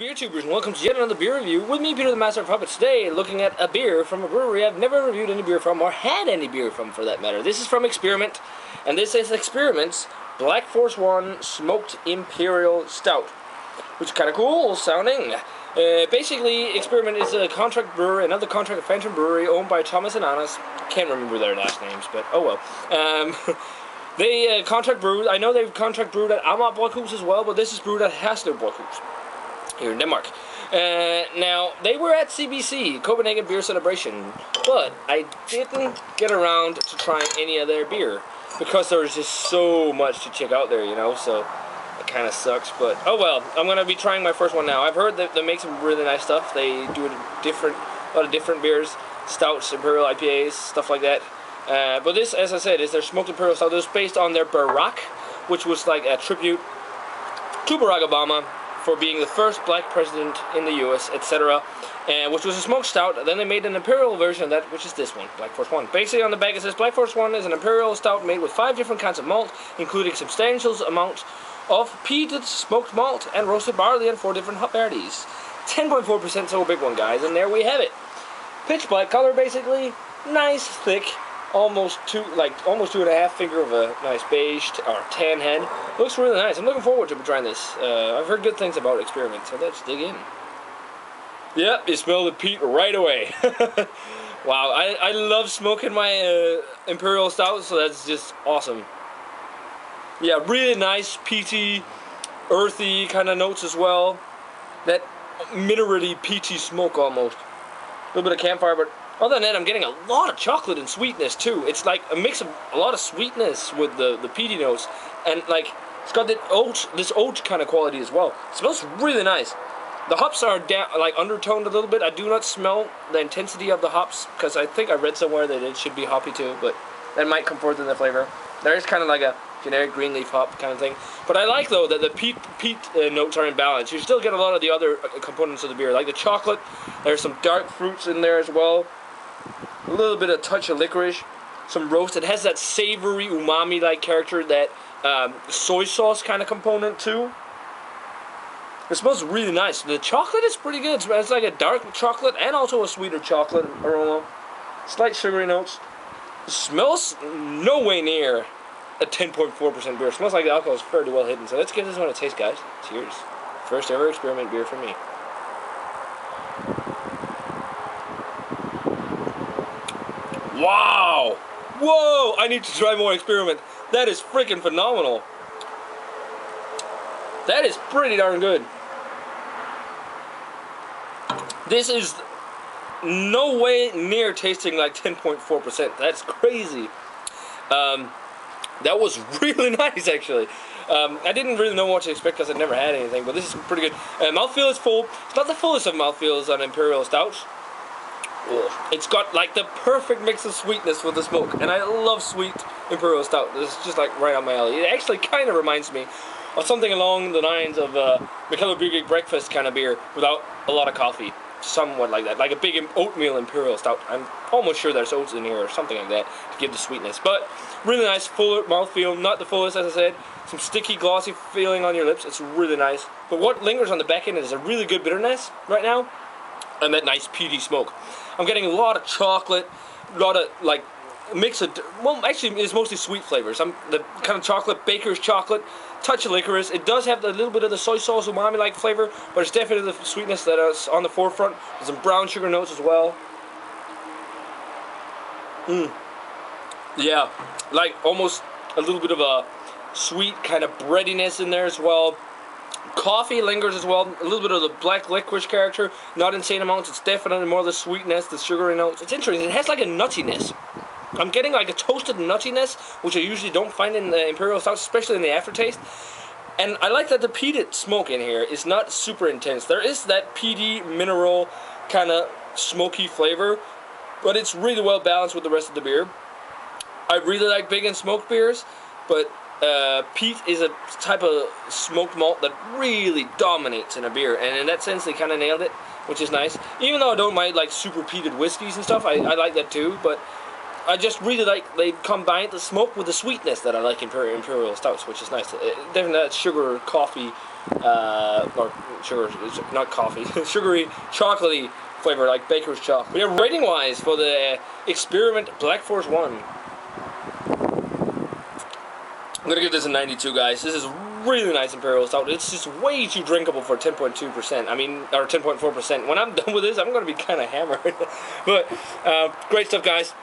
Beer Tubers, and welcome to yet another beer review with me, Peter the Master of Puppets. Today, looking at a beer from a brewery I've never reviewed any beer from, or had any beer from for that matter. This is from Xbeeriment, and this is Xbeeriment's Black Force 1 Smoked Imperial Stout, which is kind of cool sounding. Basically, Xbeeriment is a contract brewery, another contract Phantom brewery owned by Thomas and Anna's. Can't remember their last names, but oh well. They contract brewed. I know they've contract brewed at Amager Bryghus as well, but this is brewed at Herslev Bryghus here in Denmark. Now, they were at CBC, Copenhagen Beer Celebration, but I didn't get around to trying any of their beer because there's just so much to check out there, you know, so it kind of sucks, but oh well. I'm going to be trying my first one now. I've heard that they make some really nice stuff. They do a lot of different beers, stouts, Imperial IPAs, stuff like that. But this, as I said, is their smoked Imperial Stout. This is based on their Barack, which was like a tribute to Barack Obama for being the first black president in the US, etc. Which was a smoked stout. Then they made an Imperial version of that, which is this one, Black Force 1. Basically on the back it says Black Force 1 is an Imperial stout made with 5 different kinds of malt, including substantial amounts of peated smoked malt and roasted barley and 4 different hop varieties. 10.4%, so a big one, guys, and there we have it. Pitch black color, basically. Nice, thick. Almost 2.5 finger of a nice beige or tan head. Looks really nice. I'm looking forward to trying this. I've heard good things about Xbeeriment, so let's dig in. Yep, you smell the peat right away. Wow, I love smoking my Imperial Stout, so that's just awesome. Yeah, really nice, peaty, earthy kind of notes as well. That minerally peaty smoke almost. A little bit of campfire, but other than that, I'm getting a lot of chocolate and sweetness too. It's like a mix of a lot of sweetness with the peaty notes, and like it's got this oat kind of quality as well. It smells really nice. The hops are like undertoned a little bit. I do not smell the intensity of the hops because I think I read somewhere that it should be hoppy too, but that might come forth in the flavor. There is kind of like a generic green leaf hop kind of thing. But I like though that the peat notes are in balance. You still get a lot of the other components of the beer, like the chocolate. There's some dark fruits in there as well. A little bit of touch of licorice, some roast. It has that savory umami-like character, that soy sauce kind of component too. It smells really nice. The chocolate is pretty good. It's like a dark chocolate and also a sweeter chocolate aroma. Slight sugary notes. It smells no way near a 10.4% beer. It smells like the alcohol is fairly well hidden. So let's give this one a taste, guys. Cheers. First ever Xbeeriment beer for me. Wow! Whoa! I need to try more Xbeeriment. That is freaking phenomenal. That is pretty darn good. This is no way near tasting like 10.4%. That's crazy. That was really nice, actually. I didn't really know what to expect because I'd never had anything, but this is pretty good. Mouthfeel is full. It's not the fullest of mouthfeels on Imperial Stouts. It's got like the perfect mix of sweetness with the smoke, and I love sweet Imperial Stout. This is just like right up my alley. It actually kind of reminds me of something along the lines of McKellar Beer Geek Breakfast kind of beer without a lot of coffee. Somewhat like that, like a big oatmeal Imperial Stout. I'm almost sure there's oats in here or something like that to give the sweetness. But really nice, fuller mouthfeel, not the fullest as I said. Some sticky, glossy feeling on your lips. It's really nice. But what lingers on the back end is a really good bitterness right now, and that nice peaty smoke. I'm getting a lot of chocolate, a lot of like mix of, well, actually it's mostly sweet flavors. The kind of chocolate, baker's chocolate, touch of licorice. It does have a little bit of the soy sauce umami-like flavor, but it's definitely the sweetness that is on the forefront. There's some brown sugar notes as well. Yeah, like almost a little bit of a sweet kind of breadiness in there as well. Coffee lingers as well, a little bit of the black licorice character, not insane amounts. It's definitely more the sweetness, the sugary notes. It's interesting, it has like a nuttiness. I'm getting like a toasted nuttiness, which I usually don't find in the Imperial Stouts, especially in the aftertaste. And I like that the peated smoke in here is not super intense. There is that peaty, mineral, kind of smoky flavor, but it's really well balanced with the rest of the beer. I really like big and smoked beers, but peat is a type of smoked malt that really dominates in a beer, and in that sense they kind of nailed it, which is nice. Even though I don't mind like super peated whiskeys and stuff, I like that too, but I just really like they combine the smoke with the sweetness that I like in Imperial Stouts, which is nice. Definitely that sugar, coffee, or sugar, not coffee, sugary, chocolatey flavor like baker's chocolate. We are rating wise for the Xbeeriment Black Forest 1. I'm gonna give this a 92, guys. This is really nice Imperial Stout. It's just way too drinkable for 10.2%. I mean, or 10.4%. When I'm done with this, I'm gonna be kind of hammered. But great stuff, guys.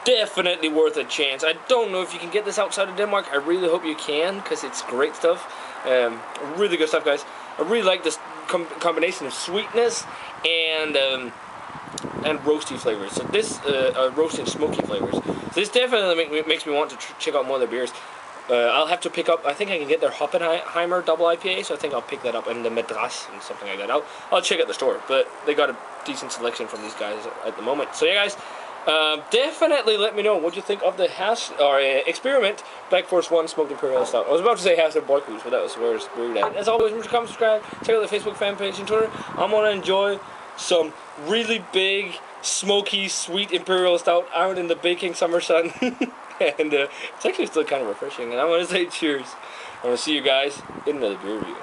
Definitely worth a chance. I don't know if you can get this outside of Denmark. I really hope you can, because it's great stuff. Really good stuff, guys. I really like this combination of sweetness and roasty flavors. So this roasty and smoky flavors. So this definitely makes me want to check out more of their beers. I'll have to pick up, I think I can get their Hoppenheimer double IPA, so I think I'll pick that up, and the Madras and something like that. I'll check out the store, but they got a decent selection from these guys at the moment. So yeah, guys, definitely let me know what you think of the Xbeeriment Black Forest 1 Smoked Imperial Stout. I was about to say Herslev Bryghus, but that was where it's brewed at. As always, remember to comment, subscribe, check out the Facebook fan page and Twitter. I'm gonna enjoy some really big, smoky, sweet Imperial Stout out in the baking summer sun. And it's actually still kind of refreshing. And I want to say cheers. I want to see you guys in another beer review.